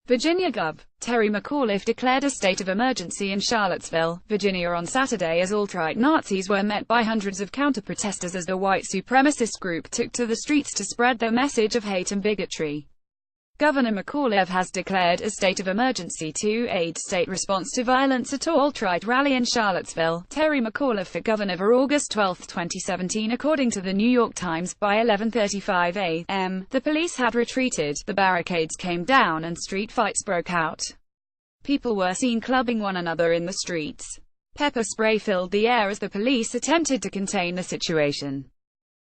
Virginia Gov. Terry McAuliffe declared a state of emergency in Charlottesville, Virginia on Saturday as alt-right Nazis were met by hundreds of counter-protesters as the white supremacist group took to the streets to spread their message of hate and bigotry. Governor McAuliffe has declared a state of emergency to aid state response to violence at alt-right rally in Charlottesville. Terry McAuliffe for governor for August 12, 2017. According to the New York Times, by 11:35 a.m., the police had retreated, the barricades came down and street fights broke out. People were seen clubbing one another in the streets. Pepper spray filled the air as the police attempted to contain the situation.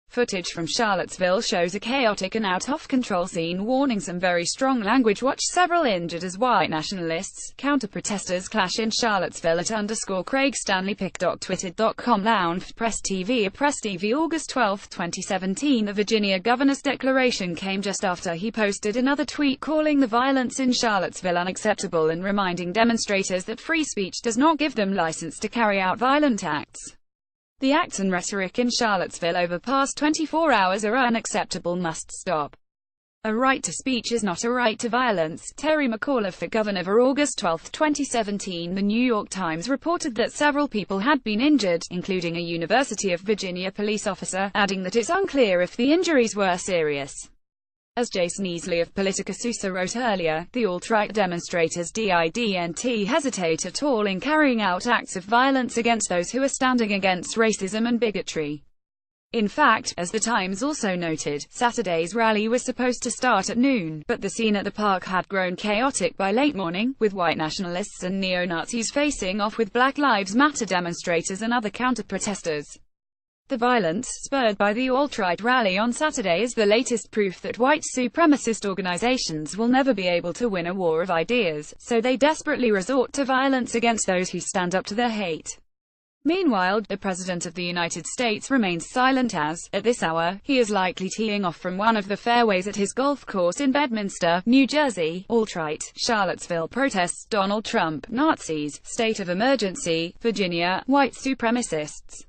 Footage from Charlottesville shows a chaotic and out-of-control scene warning some very strong language. Watch several injured as white nationalists, counter-protesters clash in Charlottesville at _Craig Stanley Pick. Twitter.com Lounge Press TV. Press TV August 12, 2017. The Virginia governor's declaration came just after he posted another tweet calling the violence in Charlottesville unacceptable and reminding demonstrators that free speech does not give them license to carry out violent acts. The acts and rhetoric in Charlottesville over past 24 hours are unacceptable, must stop. A right to speech is not a right to violence. Terry McAuliffe for governor for August 12, 2017. The New York Times reported that several people had been injured, including a University of Virginia police officer, adding that it's unclear if the injuries were serious. As Jason Easley of Politica Sousa wrote earlier, the alt-right demonstrators didn't hesitate at all in carrying out acts of violence against those who are standing against racism and bigotry. In fact, as the Times also noted, Saturday's rally was supposed to start at noon, but the scene at the park had grown chaotic by late morning, with white nationalists and neo-Nazis facing off with Black Lives Matter demonstrators and other counter-protesters. The violence, spurred by the alt-right rally on Saturday, is the latest proof that white supremacist organizations will never be able to win a war of ideas, so they desperately resort to violence against those who stand up to their hate. Meanwhile, the President of the United States remains silent as, at this hour, he is likely teeing off from one of the fairways at his golf course in Bedminster, New Jersey. Alt-right, Charlottesville protests, Donald Trump, Nazis, state of emergency, Virginia, white supremacists.